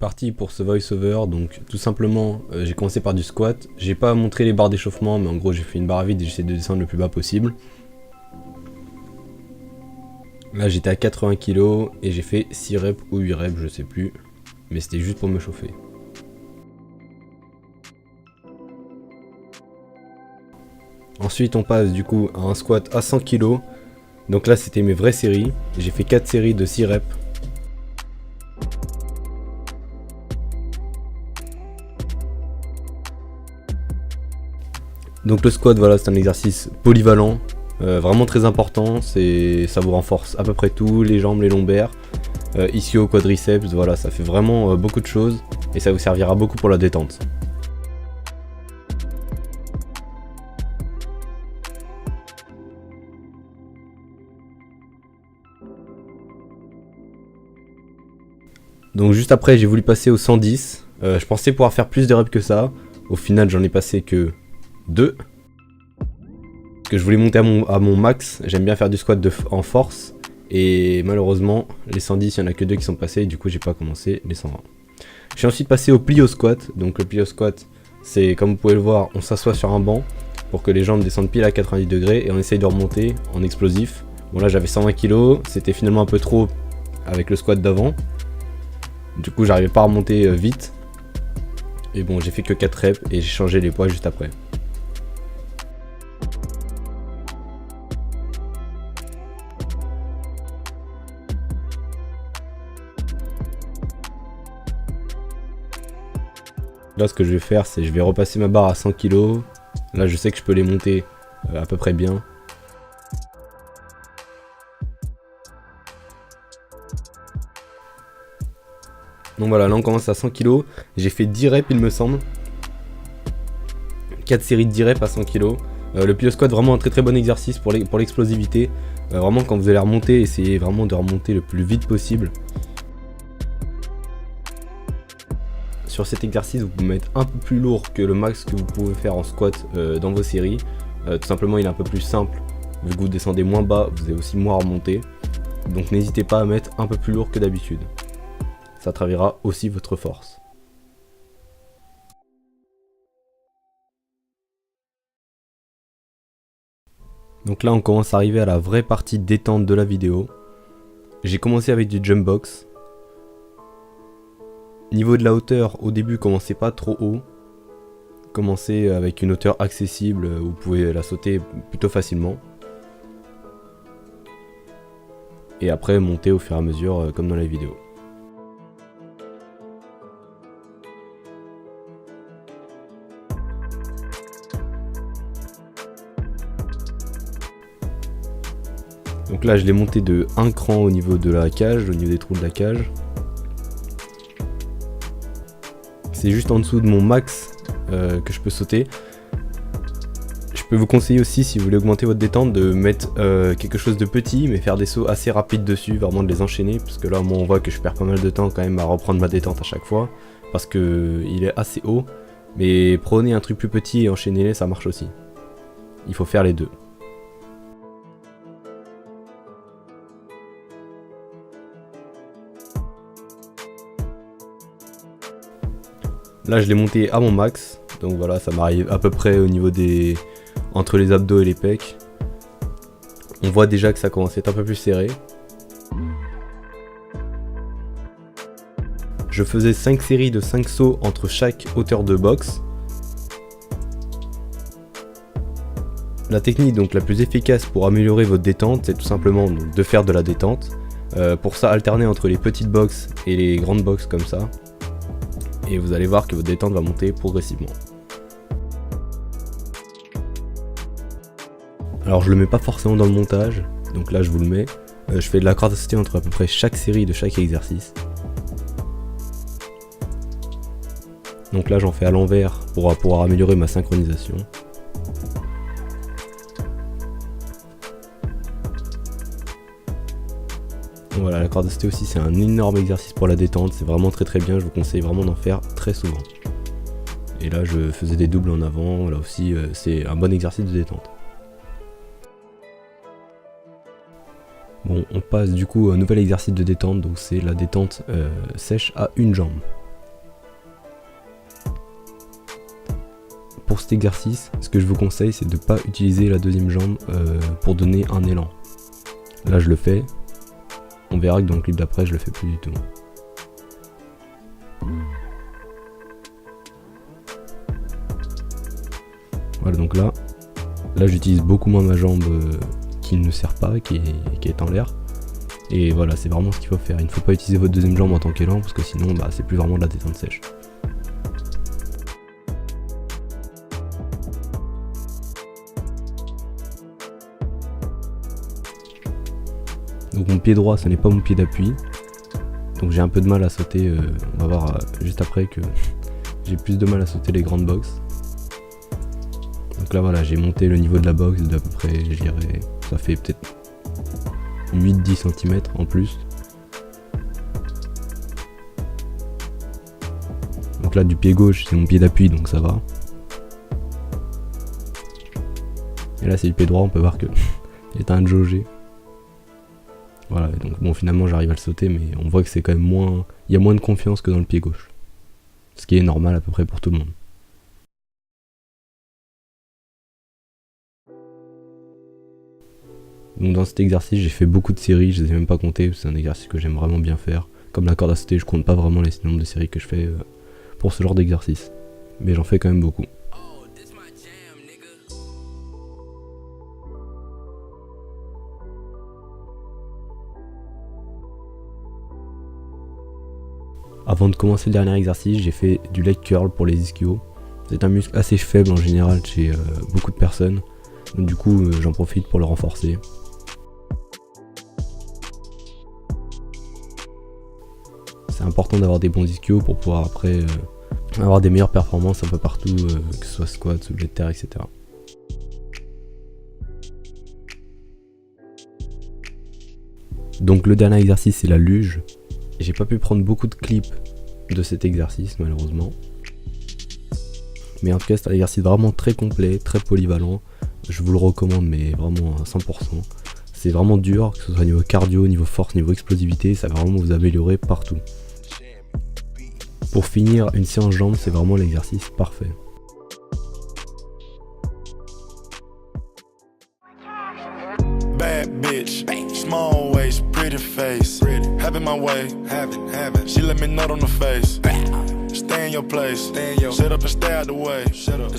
parti pour ce voice-over, donc tout simplement j'ai commencé par du squat. J'ai pas montré les barres d'échauffement, mais en gros j'ai fait une barre à vide et j'essaie de descendre le plus bas possible. Là j'étais à 80 kg et j'ai fait 6 reps ou 8 reps, je sais plus, mais c'était juste pour me chauffer. Ensuite on passe du coup à un squat à 100 kg. Donc là c'était mes vraies séries, j'ai fait 4 séries de 6 reps. Donc le squat, voilà, c'est un exercice polyvalent, vraiment très important, ça vous renforce à peu près tout, les jambes, les lombaires, ischio, quadriceps, voilà, ça fait vraiment beaucoup de choses et ça vous servira beaucoup pour la détente. Donc juste après j'ai voulu passer au 110, je pensais pouvoir faire plus de reps que ça, au final j'en ai passé que 2. Parce que je voulais monter à mon max, j'aime bien faire du squat en force, et malheureusement les 110 il n'y en a que 2 qui sont passés, et du coup j'ai pas commencé les 120. Je suis ensuite passé au plio squat, donc le plio squat c'est comme vous pouvez le voir, on s'assoit sur un banc pour que les jambes descendent pile à 90 degrés et on essaye de remonter en explosif. Bon là j'avais 120 kg, c'était finalement un peu trop avec le squat d'avant, du coup j'arrivais pas à remonter vite, et bon j'ai fait que 4 reps et j'ai changé les poids juste après. Là ce que je vais faire c'est je vais repasser ma barre à 100 kg. Là je sais que je peux les monter à peu près bien. Donc voilà, là on commence à 100 kg. J'ai fait 10 reps il me semble. 4 séries de 10 reps à 100 kg. Le plio squat vraiment un très bon exercice pour l'explosivité. Vraiment quand vous allez remonter, essayez vraiment de remonter le plus vite possible. Sur cet exercice, vous pouvez mettre un peu plus lourd que le max que vous pouvez faire en squat dans vos séries. Tout simplement, il est un peu plus simple. Vu que vous descendez moins bas, vous avez aussi moins à remonter. Donc n'hésitez pas à mettre un peu plus lourd que d'habitude. Ça travaillera aussi votre force. Donc là, on commence à arriver à la vraie partie détente de la vidéo. J'ai commencé avec du jump box. Niveau de la hauteur, au début, commencez pas trop haut. Commencez avec une hauteur accessible, vous pouvez la sauter plutôt facilement. Et après, montez au fur et à mesure, comme dans la vidéo. Donc là, je l'ai monté de 1 cran au niveau de la cage, au niveau des trous de la cage. C'est juste en dessous de mon max que je peux sauter. Je peux vous conseiller aussi, si vous voulez augmenter votre détente, de mettre quelque chose de petit mais faire des sauts assez rapides dessus, vraiment de les enchaîner, parce que là moi on voit que je perds pas mal de temps quand même à reprendre ma détente à chaque fois parce que il est assez haut, mais prenez un truc plus petit et enchaînez-les, ça marche aussi. Il faut faire les deux. Là je l'ai monté à mon max, donc voilà, ça m'arrive à peu près au niveau des... entre les abdos et les pecs. On voit déjà que ça commence à être un peu plus serré. Je faisais 5 séries de 5 sauts entre chaque hauteur de box. La technique donc la plus efficace pour améliorer votre détente, c'est tout simplement donc, de faire de la détente. Pour ça, alternez entre les petites box et les grandes box comme ça. Et vous allez voir que votre détente va monter progressivement. Alors je le mets pas forcément dans le montage, donc là je vous le mets. Je fais de la corde à sauter entre à peu près chaque série de chaque exercice. Donc là j'en fais à l'envers pour pouvoir améliorer ma synchronisation. Voilà, la corde à sauter aussi c'est un énorme exercice pour la détente, c'est vraiment très bien, je vous conseille vraiment d'en faire très souvent. Et là je faisais des doubles en avant, là aussi c'est un bon exercice de détente. Bon, on passe du coup à un nouvel exercice de détente, donc c'est la détente sèche à une jambe. pour cet exercice, ce que je vous conseille, c'est de ne pas utiliser la deuxième jambe pour donner un élan. Là je le fais, on verra que dans le clip d'après je le fais plus du tout. Voilà, donc là j'utilise beaucoup moins ma jambe qui ne sert pas, qui est en l'air. Et voilà, c'est vraiment ce qu'il faut faire. Il ne faut pas utiliser votre deuxième jambe en tant qu'élan, parce que sinon c'est plus vraiment de la détente sèche. Donc mon pied droit, ce n'est pas mon pied d'appui. Donc j'ai un peu de mal à sauter, on va voir juste après que j'ai plus de mal à sauter les grandes boxes. Donc là voilà, j'ai monté le niveau de la box d'à peu près, je dirais, ça fait peut-être 8-10 cm en plus. Donc là du pied gauche, c'est mon pied d'appui, donc ça va. Et là c'est le pied droit, on peut voir que il est un jaugé. Voilà, donc bon, finalement j'arrive à le sauter, mais on voit que c'est quand même moins, il y a moins de confiance que dans le pied gauche. Ce qui est normal à peu près pour tout le monde. Donc dans cet exercice, j'ai fait beaucoup de séries, je les ai même pas comptées, c'est un exercice que j'aime vraiment bien faire. Comme la corde à sauter, je compte pas vraiment les nombres de séries que je fais pour ce genre d'exercice. Mais j'en fais quand même beaucoup. Avant de commencer le dernier exercice, j'ai fait du leg curl pour les ischios. C'est un muscle assez faible en général chez beaucoup de personnes. Donc du coup, j'en profite pour le renforcer. C'est important d'avoir des bons ischios pour pouvoir après avoir des meilleures performances un peu partout, que ce soit squat, soulevé de terre, etc. Donc le dernier exercice, c'est la luge. J'ai pas pu prendre beaucoup de clips de cet exercice malheureusement. Mais en tout cas c'est un exercice vraiment très complet, très polyvalent. Je vous le recommande mais vraiment à 100%. C'est vraiment dur, que ce soit niveau cardio, niveau force, niveau explosivité, ça va vraiment vous améliorer partout. Pour finir une séance jambes, c'est vraiment l'exercice parfait. Bad bitch, small waist, pretty face, having my way, having. She let me nut on the face. Stay in your place, stay in your. Shut up and stay out the way. Shut up.